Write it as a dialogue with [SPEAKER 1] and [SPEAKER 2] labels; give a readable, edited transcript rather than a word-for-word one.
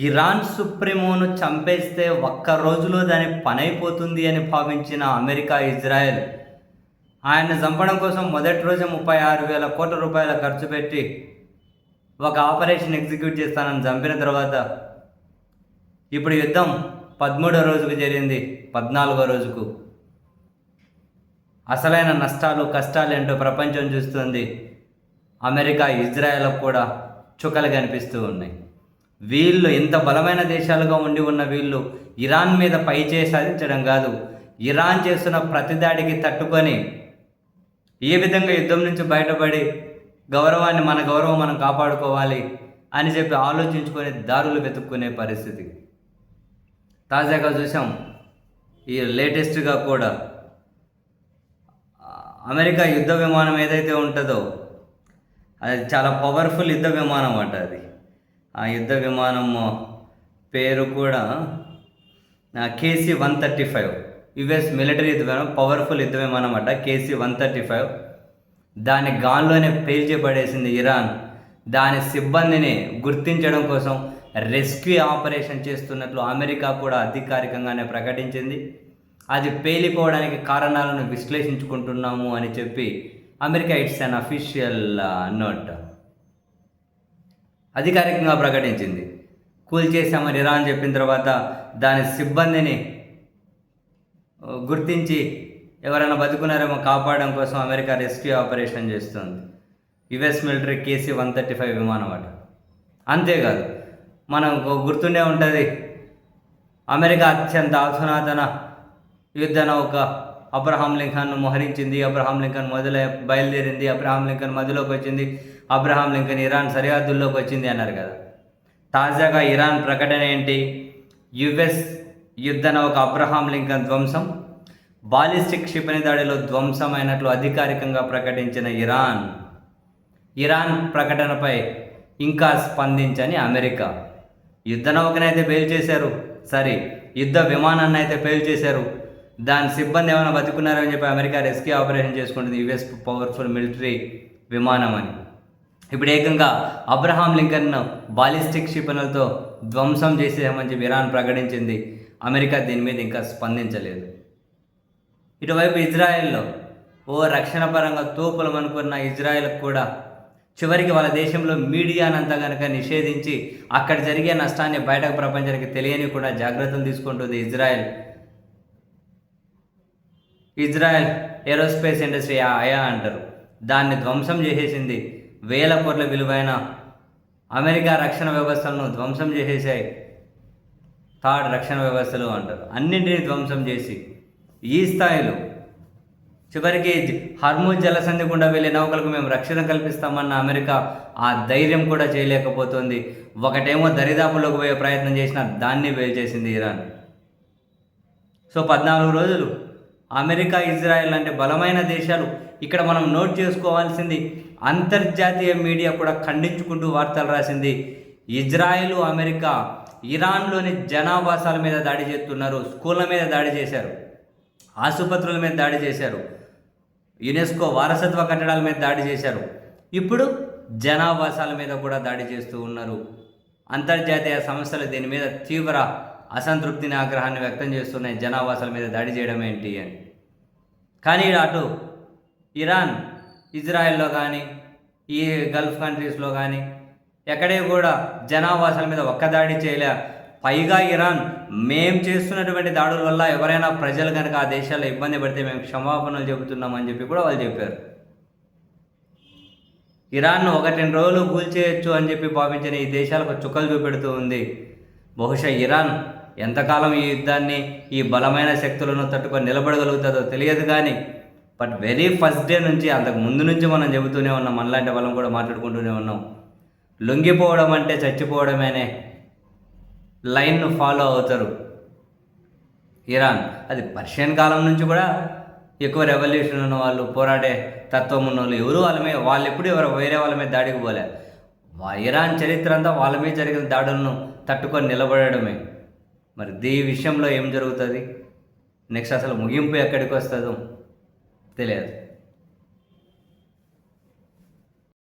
[SPEAKER 1] Iran సుప్రీమోను చంపేస్తే ఒక్క రోజులో దాని పని అయిపోతుంది అని భావించిన అమెరికా, ఇజ్రాయెల్ ఆయన్ని చంపడం కోసం మొదటి రోజే 36,000 కోట్ల రూపాయల ఖర్చు పెట్టి ఒక ఆపరేషన్ ఎగ్జిక్యూట్ చేస్తానని చంపిన తర్వాత ఇప్పుడు యుద్ధం 13వ రోజుకు జరిగింది. 14వ రోజుకు అసలైన నష్టాలు కష్టాలు ఏంటో ప్రపంచం చూస్తుంది. అమెరికా, ఇజ్రాయెల్ కూడా చుక్కలు కనిపిస్తూ ఉన్నాయి. వీళ్ళు ఇంత బలమైన దేశాలుగా ఉండి ఉన్న వీళ్ళు ఇరాన్ మీద పైచేయి సాధించడం కాదు, ఇరాన్ చేస్తున్న ప్రతిదాడికి తట్టుకొని ఏ విధంగా యుద్ధం నుంచి బయటపడి మన గౌరవం మనం కాపాడుకోవాలి అని చెప్పి ఆలోచించుకొని దారులు వెతుక్కునే పరిస్థితి తాజాగా చూసాం. ఈ లేటెస్ట్గా కూడా అమెరికా యుద్ధ విమానం ఏదైతే ఉంటుందో అది చాలా పవర్ఫుల్ యుద్ధ విమానం అంట. అది ఆ యుద్ధ విమానం పేరు కూడా KC-135, యుఎస్ మిలిటరీ యుద్ధ విమానం, పవర్ఫుల్ యుద్ధ విమానం అంట KC-135. దాని గాల్లోనే పేల్చిపడేసింది ఇరాన్. దాని సిబ్బందిని గుర్తించడం కోసం రెస్క్యూ ఆపరేషన్ చేస్తున్నట్లు అమెరికా కూడా అధికారికంగానే ప్రకటించింది. అది పేలిపోవడానికి కారణాలను విశ్లేషించుకుంటున్నాము అని చెప్పి America it's an official note అధికారికంగా ప్రకటించింది. కూల్చేసామని ఇరాన్ చెప్పిన తర్వాత దాని సిబ్బందిని గుర్తించి ఎవరైనా బతుకున్నారేమో కాపాడడం కోసం అమెరికా రెస్క్యూ ఆపరేషన్ చేస్తుంది. యుఎస్ మిలిటరీ KC-135 విమానం అట. అంతేకాదు, మనం గుర్తుండే ఉంటుంది, అమెరికా అత్యంత అధునాతన యుద్ధ నౌక అబ్రహాం లింకన్ను మోహరించింది. అబ్రహాం లింకన్ బయలుదేరింది, అబ్రహాం లింకన్ మధ్యలోకి వచ్చింది, అబ్రహాం లింకన్ ఇరాన్ సరిహద్దుల్లోకి వచ్చింది అన్నారు కదా. తాజాగా ఇరాన్ ప్రకటన ఏంటి? యుఎస్ యుద్ధ నౌక అబ్రహాం లింకన్ ధ్వంసం, బాలిస్టిక్ క్షిపణి దాడిలో ధ్వంసమైనట్లు అధికారికంగా ప్రకటించిన ఇరాన్ ప్రకటనపై ఇంకా స్పందించని అమెరికా. యుద్ధ నౌకనైతే పేల్చేశారు, సరే, యుద్ధ విమానాన్ని అయితే పేల్చేశారు, దాని సిబ్బంది ఏమైనా బతుకున్నారని చెప్పి అమెరికా రెస్క్యూ ఆపరేషన్ చేసుకుంటుంది. యుఎస్ పవర్ఫుల్ మిలిటరీ విమానం అని ఇప్పుడు ఏకంగా అబ్రహాం లింకన్ను బాలిస్టిక్ క్షిపణులతో ధ్వంసం చేసేయమని చెప్పి ఇరాన్ ప్రకటించింది. అమెరికా దీని మీద ఇంకా స్పందించలేదు. ఇటువైపు ఇజ్రాయెల్లో రక్షణ పరంగా తోపులు అనుకున్న ఇజ్రాయెల్కి కూడా చివరికి వాళ్ళ దేశంలో మీడియానంతా కనుక నిషేధించి అక్కడ జరిగే నష్టాన్ని బయటకు ప్రపంచానికి తెలియని కూడా జాగ్రత్తలు తీసుకుంటుంది ఇజ్రాయెల్ ఏరోస్పేస్ ఇండస్ట్రీ ఆయా అంటారు, దాన్ని ధ్వంసం చేసేసింది. వేల కోట్ల విలువైన అమెరికా రక్షణ వ్యవస్థలను ధ్వంసం చేసేసాయి. థర్డ్ రక్షణ వ్యవస్థలు అంటారు, అన్నింటినీ ధ్వంసం చేసి ఈ స్థాయిలో చివరికి హర్మూజ్ జలసంధి గుండా వెళ్ళే నౌకలకు మేము రక్షణ కల్పిస్తామన్న అమెరికా ఆ ధైర్యం కూడా చేయలేకపోతుంది. ఒకటేమో దరిదాపుల్లోకి పోయే ప్రయత్నం చేసిన దాన్ని పేల్చేసింది ఇరాన్. సో 14 రోజులు అమెరికా, ఇజ్రాయెల్ అంటే బలమైన దేశాలు. ఇక్కడ మనం నోట్ చేసుకోవాల్సింది, అంతర్జాతీయ మీడియా కూడా ఖండించుకుంటూ వార్తలు రాసింది. ఇజ్రాయెల్, అమెరికా ఇరాన్లోని జనావాసాల మీద దాడి చేస్తున్నారు, స్కూళ్ళ మీద దాడి చేశారు, ఆసుపత్రుల మీద దాడి చేశారు, యునెస్కో వారసత్వ కట్టడాల మీద దాడి చేశారు. ఇప్పుడు జనావాసాల మీద కూడా దాడి చేస్తూ ఉన్నారు. అంతర్జాతీయ సంస్థలు దీని మీద తీవ్ర అసంతృప్తిని, ఆగ్రహాన్ని వ్యక్తం చేస్తున్నాయి. జనావాసాల మీద దాడి చేయడం ఏంటి అని. కానీ అటు ఇరాన్, ఇజ్రాయెల్లో కానీ ఈ గల్ఫ్ కంట్రీస్లో కానీ ఎక్కడే కూడా జనావాసాల మీద ఒక్క దాడి చేయలే. పైగా ఇరాన్ మేము చేస్తున్నటువంటి దాడుల వల్ల ఎవరైనా ప్రజలు కనుక ఆ దేశాల్లో ఇబ్బంది పడితే మేము క్షమాపణలు చెబుతున్నామని చెప్పి కూడా వాళ్ళు చెప్పారు. ఇరాన్ను 1-2 రోజులు కూల్చేయచ్చు అని చెప్పి భావించిన ఈ దేశాలకు చుక్కలు చూపెడుతూ ఉంది. బహుశా ఇరాన్ ఎంతకాలం ఈ యుద్ధాన్ని, ఈ బలమైన శక్తులను తట్టుకొని నిలబడగలుగుతుందో తెలియదు. కానీ బట్ వెరీ ఫస్ట్ డే నుంచి, అంతకు ముందు నుంచి మనం చెబుతూనే ఉన్నాం, మనలాంటి వాళ్ళం కూడా మాట్లాడుకుంటూనే ఉన్నాం, లొంగిపోవడం అంటే చచ్చిపోవడమేనే లైన్ను ఫాలో అవుతారు ఇరాన్. అది పర్షియన్ కాలం నుంచి కూడా ఎక్కువ రెవల్యూషన్ ఉన్న వాళ్ళు, పోరాడే తత్వం ఉన్న వాళ్ళు ఎవరు వాళ్ళు ఎప్పుడు వేరే వాళ్ళ మీద దాడికి పోలే. ఇరాన్ చరిత్ర అంతా వాళ్ళ మీద జరిగిన దాడులను తట్టుకొని నిలబడమే. మరి ఈ విషయంలో ఏం జరుగుతుంది నెక్స్ట్, అసలు ముగింపు ఎక్కడికి వస్తుందో తెలియదు.